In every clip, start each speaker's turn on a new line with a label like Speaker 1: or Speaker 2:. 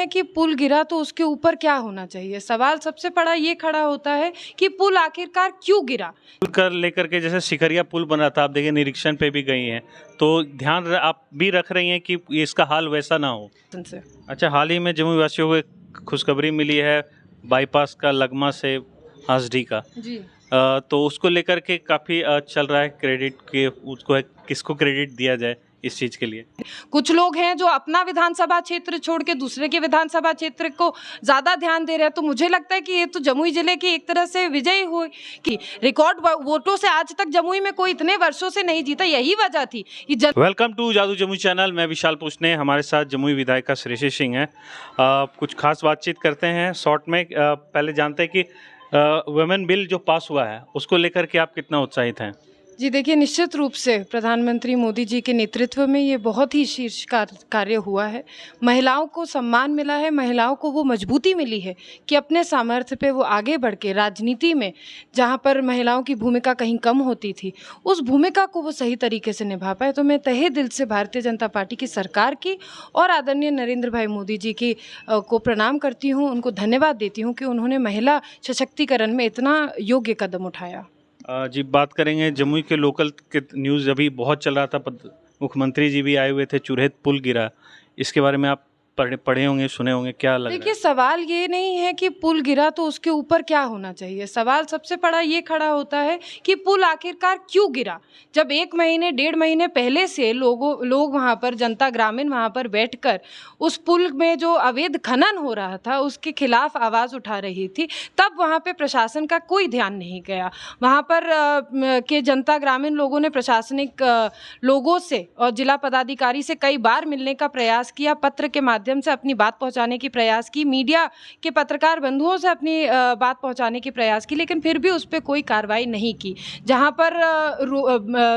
Speaker 1: है कि पुल गिरा तो उसके ऊपर क्या होना चाहिए। सवाल सबसे बड़ा ये खड़ा होता है कि पुल आखिरकार क्यों गिरा।
Speaker 2: पुल कर लेकर के जैसे सिकरिया पुल बना था, आप देखिए निरीक्षण पे भी गई हैं, तो ध्यान आप भी रख रही हैं कि इसका हाल वैसा ना हो। अच्छा, हाल ही में जमुई वासियों को खुशखबरी मिली है बाईपास का लगमा से हांसडी का
Speaker 1: जी।
Speaker 2: तो उसको लेकर के काफ़ी चल रहा है क्रेडिट के, उसको किसको क्रेडिट दिया जाए इस चीज़ के लिए।
Speaker 1: कुछ लोग हैं जो अपना विधानसभा क्षेत्र छोड़ के दूसरे के विधानसभा क्षेत्र को ज़्यादा ध्यान दे रहे हैं, तो मुझे लगता है कि ये तो जमुई जिले की एक तरह से विजय हुई कि रिकॉर्ड वोटों से आज तक जमुई में कोई इतने वर्षों से नहीं जीता। यही वजह थी कि
Speaker 2: वेलकम टू जादू जमुई चैनल। मैं विशाल पुष्ने, हमारे साथ जमुई विधायिका श्रेयसी सिंह हैं। कुछ खास बातचीत करते हैं शॉर्ट में। पहले जानते हैं कि वुमेन बिल जो पास हुआ है उसको लेकर के आप कितना उत्साहित हैं?
Speaker 1: जी देखिए, निश्चित रूप से प्रधानमंत्री मोदी जी के नेतृत्व में ये बहुत ही शीर्ष कार्य हुआ है। महिलाओं को सम्मान मिला है, महिलाओं को वो मजबूती मिली है कि अपने सामर्थ्य पे वो आगे बढ़ के राजनीति में, जहाँ पर महिलाओं की भूमिका कहीं कम होती थी, उस भूमिका को वो सही तरीके से निभा पाए। तो मैं तहे दिल से भारतीय जनता पार्टी की सरकार की और आदरणीय नरेंद्र भाई मोदी जी की को प्रणाम करती हूँ, उनको धन्यवाद देती हूँ कि उन्होंने महिला सशक्तिकरण में इतना योग्य कदम उठाया।
Speaker 2: जी, बात करेंगे जमुई के लोकल के न्यूज़ अभी बहुत चल रहा था। मुख्यमंत्री जी भी आए हुए थे, चुरहेत पुल गिरा, इसके बारे में आप पढ़े होंगे, सुने होंगे, क्या लग रहा है?
Speaker 1: देखिए, सवाल ये नहीं है कि पुल गिरा तो उसके ऊपर क्या होना चाहिए। सवाल सबसे बड़ा ये खड़ा होता है कि पुल आखिरकार क्यों गिरा। जब 1 महीने 1.5 महीने पहले से लोग वहाँ पर, जनता ग्रामीण वहाँ पर बैठकर उस पुल में जो अवैध खनन हो रहा था उसके खिलाफ आवाज़ उठा रही थी, तब वहाँ पे प्रशासन का कोई ध्यान नहीं गया। वहाँ पर के जनता ग्रामीण लोगों ने प्रशासनिक लोगों से और जिला पदाधिकारी से कई बार मिलने का प्रयास किया, पत्र के माध्यम से अपनी बात पहुंचाने की प्रयास की, मीडिया के पत्रकार बंधुओं से अपनी बात पहुंचाने की प्रयास की, लेकिन फिर भी उस पर कोई कार्रवाई नहीं की। जहां पर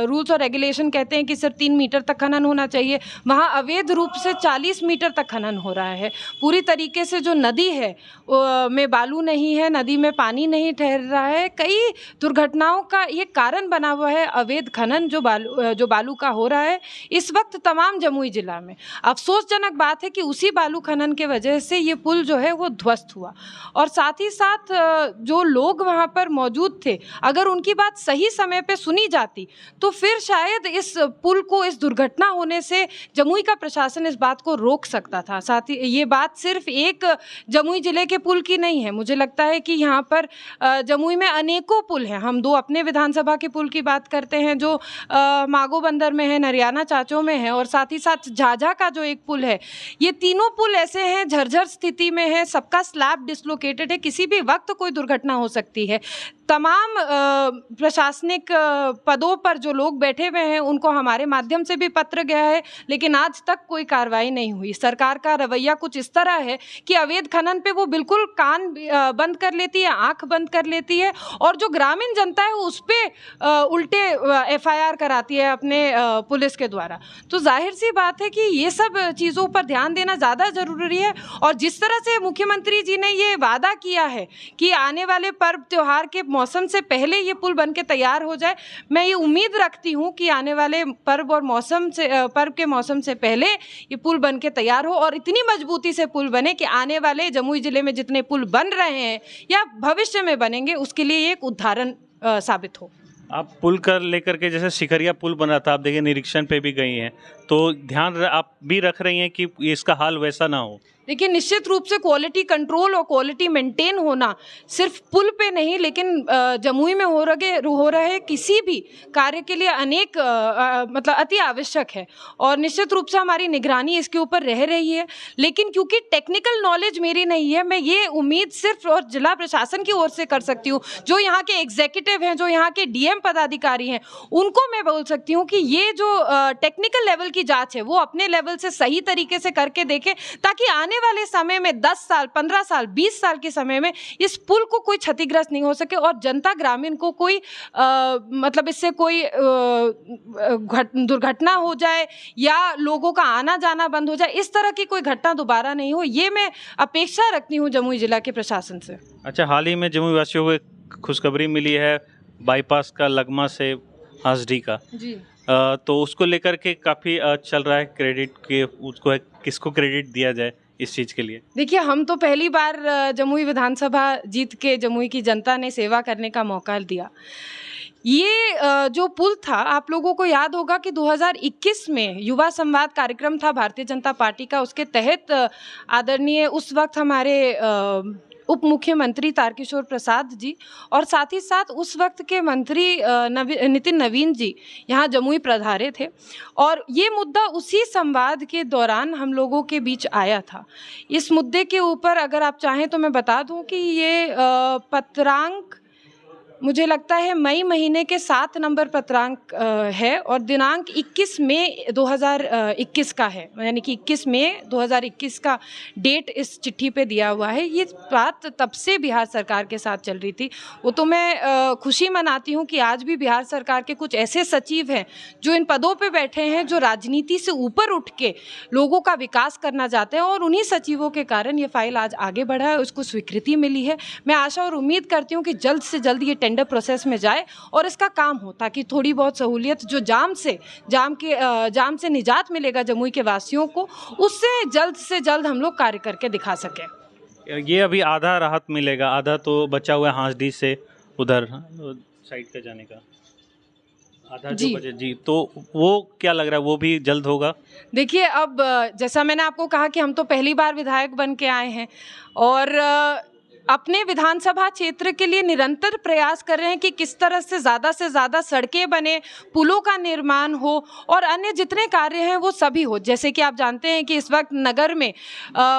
Speaker 1: रूल्स और रेगुलेशन कहते हैं कि सिर्फ 3 मीटर तक खनन होना चाहिए, वहां अवैध रूप से 40 मीटर तक खनन हो रहा है। पूरी तरीके से जो नदी है में बालू नहीं है, नदी में पानी नहीं ठहर रहा है। कई दुर्घटनाओं का ये कारण बना हुआ है अवैध खनन जो बालू का हो रहा है इस वक्त तमाम जमुई जिला में। अफसोसजनक बात है कि उसी बालू खनन के वजह से ये पुल जो है वो ध्वस्त हुआ, और साथ ही साथ जो लोग वहाँ पर मौजूद थे, अगर उनकी बात सही समय पे सुनी जाती तो फिर शायद इस पुल को, इस दुर्घटना होने से जमुई का प्रशासन इस बात को रोक सकता था। साथ ही ये बात सिर्फ एक जमुई जिले के पुल की नहीं है, मुझे लगता है कि यहाँ पर जमुई में अनेकों पुल हैं। हम 2 अपने विधानसभा के पुल की बात करते हैं जो मागो बंदर में है, नरियाना चाचो में है, और साथ ही साथ झाझा का जो एक पुल है। ये तीनों पुल ऐसे हैं, झरझर स्थिति में है, सबका स्लैब डिसलोकेटेड है, किसी भी वक्त कोई दुर्घटना हो सकती है। तमाम प्रशासनिक पदों पर जो लोग बैठे हुए हैं उनको हमारे माध्यम से भी पत्र गया है, लेकिन आज तक कोई कार्रवाई नहीं हुई। सरकार का रवैया कुछ इस तरह है कि अवैध खनन पे वो बिल्कुल कान बंद कर लेती है, आंख बंद कर लेती है, और जो ग्रामीण जनता है उस पर उल्टे FIR कराती है अपने पुलिस के द्वारा। तो जाहिर सी बात है कि ये सब चीज़ों पर ध्यान देना ज़्यादा ज़रूरी है। और जिस तरह से मुख्यमंत्री जी ने ये वादा किया है कि आने वाले पर्व त्योहार के मौसम से पहले ये पुल बन के तैयार हो जाए, मैं ये उम्मीद रखती हूँ कि आने वाले पर्व के मौसम से पहले ये पुल बन के तैयार हो, और इतनी मजबूती से पुल बने कि आने वाले जमुई जिले में जितने पुल बन रहे हैं या भविष्य में बनेंगे उसके लिए एक उदाहरण साबित हो।
Speaker 2: आप पुल कर लेकर के जैसे सिकरिया पुल बना था, आप देखिए निरीक्षण पे भी गई हैं, तो ध्यान आप भी रख रही हैं कि इसका हाल वैसा ना हो।
Speaker 1: देखिए, निश्चित रूप से क्वालिटी कंट्रोल और क्वालिटी मेंटेन होना सिर्फ पुल पे नहीं, लेकिन जमुई में हो रहे किसी भी कार्य के लिए अनेक मतलब अति आवश्यक है, और निश्चित रूप से हमारी निगरानी इसके ऊपर रह रही है। लेकिन क्योंकि टेक्निकल नॉलेज मेरी नहीं है, मैं ये उम्मीद सिर्फ और जिला प्रशासन की ओर से कर सकती हूँ। जो यहाँ के एग्जीक्यूटिव हैं, जो यहाँ के DM पदाधिकारी हैं, उनको मैं बोल सकती हूँ कि ये जो टेक्निकल लेवल की जाँच है वो अपने लेवल से सही तरीके से करके देखें, ताकि आने वाले समय में 10 साल, 15 साल, 20 साल के समय में इस पुल को कोई क्षतिग्रस्त नहीं हो सके, और जनता ग्रामीण को कोई मतलब इससे कोई दुर्घटना हो जाए या लोगों का आना जाना बंद हो जाए, इस तरह की कोई घटना दोबारा नहीं हो, ये मैं अपेक्षा रखती हूँ जमुई जिला के प्रशासन से।
Speaker 2: अच्छा, हाल ही में जमुई वासियों को खुशखबरी मिली है बाईपास का लगमा से हांसडी का
Speaker 1: जी।
Speaker 2: तो उसको लेकर के काफ़ी चल रहा है क्रेडिट के, उसको किसको क्रेडिट दिया जाए इस चीज़ के लिए?
Speaker 1: देखिए, हम तो पहली बार जमुई विधानसभा जीत के जमुई की जनता ने सेवा करने का मौका दिया। ये जो पुल था, आप लोगों को याद होगा कि 2021 में युवा संवाद कार्यक्रम था भारतीय जनता पार्टी का, उसके तहत आदरणीय उस वक्त हमारे उप मुख्यमंत्री तारकिशोर प्रसाद जी और साथ ही साथ उस वक्त के मंत्री नितिन नवीन जी यहाँ जमुई पधारे थे और ये मुद्दा उसी संवाद के दौरान हम लोगों के बीच आया था। इस मुद्दे के ऊपर अगर आप चाहें तो मैं बता दूं कि ये पत्रांक मुझे लगता है मई महीने के 7 नंबर पत्रांक है और दिनांक 21 मई 2021 का है, यानी कि 21 मई 2021 का डेट इस चिट्ठी पे दिया हुआ है। ये बात तब से बिहार सरकार के साथ चल रही थी। वो तो मैं खुशी मनाती हूँ कि आज भी बिहार सरकार के कुछ ऐसे सचिव हैं जो इन पदों पे बैठे हैं, जो राजनीति से ऊपर उठ के लोगों का विकास करना चाहते हैं और उन्हीं सचिवों के कारण ये फाइल आज आगे बढ़ा है, उसको स्वीकृति मिली है। मैं आशा और उम्मीद करती हूँ कि जल्द से जल्द ये टेंडर प्रोसेस में जाए और इसका काम हो, ताकि थोड़ी बहुत सहूलियत जो जाम से निजात मिलेगा जमुई के वासियों को, उससे जल्द से जल्द हम लोग कार्य करके दिखा सकें।
Speaker 2: ये अभी आधा राहत मिलेगा, आधा तो बचा हुआ है हांसडी से उधर साइड का जाने का, आधा जो बचे जी, तो वो क्या लग रहा है वो भी जल्द होगा?
Speaker 1: देखिए, अब जैसा मैंने आपको कहा कि हम तो पहली बार विधायक बन के आए हैं और अपने विधानसभा क्षेत्र के लिए निरंतर प्रयास कर रहे हैं कि किस तरह से ज़्यादा सड़कें बने, पुलों का निर्माण हो और अन्य जितने कार्य हैं वो सभी हो। जैसे कि आप जानते हैं कि इस वक्त नगर में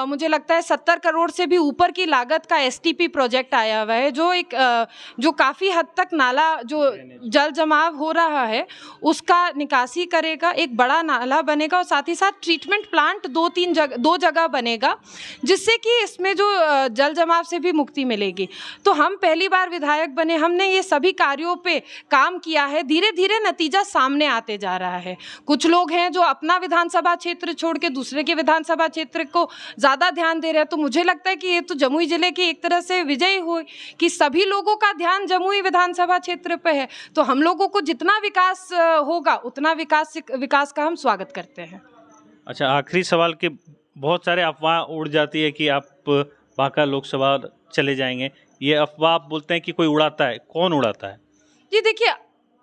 Speaker 1: मुझे लगता है 70 करोड़ से भी ऊपर की लागत का STP प्रोजेक्ट आया हुआ है, जो काफ़ी हद तक नाला जो जल जमाव हो रहा है उसका निकासी करेगा, एक बड़ा नाला बनेगा और साथ ही साथ ट्रीटमेंट प्लांट 2 जगह बनेगा, जिससे कि इसमें जो जल जमाव से भी मुक्ति मिलेगी। तो हम पहली बार विधायक बने, हमने ये सभी कार्यों पे काम किया है, धीरे धीरे नतीजा सामने आते जा रहा है। कुछ लोग हैं जो अपना विधानसभा क्षेत्र छोड़ के दूसरे के विधानसभा क्षेत्र को ज़्यादा ध्यान दे रहे हैं, तो मुझे लगता है कि ये तो जमुई जिले की एक तरह से विजय हुई कि सभी लोगों का ध्यान जमुई विधानसभा क्षेत्र पे है। तो हम लोगों को जितना विकास होगा उतना विकास का हम स्वागत करते हैं।
Speaker 2: अच्छा, आखिरी सवाल के बहुत सारे अफवाह उड़ जाती है कि आप बांका लोकसभा चले जाएंगे, ये अफवाह आप बोलते हैं कि कोई उड़ाता है, कौन उड़ाता है?
Speaker 1: जी देखिए,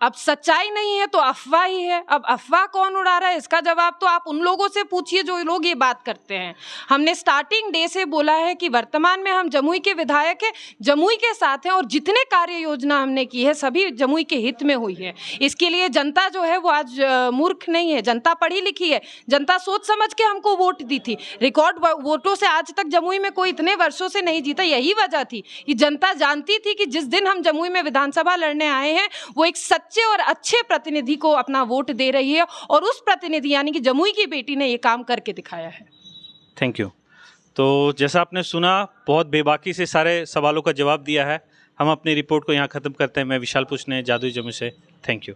Speaker 1: अब सच्चाई नहीं है तो अफवाह ही है। अब अफवाह कौन उड़ा रहा है इसका जवाब तो आप उन लोगों से पूछिए जो लोग ये बात करते हैं। हमने स्टार्टिंग डे से बोला है कि वर्तमान में हम जमुई के विधायक हैं, जमुई के साथ हैं और जितने कार्य योजना हमने की है सभी जमुई के हित में हुई है। इसके लिए जनता जो है वो आज मूर्ख नहीं है, जनता पढ़ी लिखी है, जनता सोच समझ के हमको वोट दी थी। रिकॉर्ड वोटों से आज तक जमुई में कोई इतने वर्षों से नहीं जीता। यही वजह थी कि जनता जानती थी कि जिस दिन हम जमुई में विधानसभा लड़ने आए हैं वो एक सच्चे और अच्छे प्रतिनिधि को अपना वोट दे रही है और उस प्रतिनिधि यानी कि जमुई की बेटी ने ये काम करके दिखाया है।
Speaker 2: Thank you. तो जैसा आपने सुना, बहुत बेबाकी से सारे सवालों का जवाब दिया है। हम अपनी रिपोर्ट को यहाँ ख़त्म करते हैं। मैं विशाल पुष्ने, जादुई जमुई से। Thank you.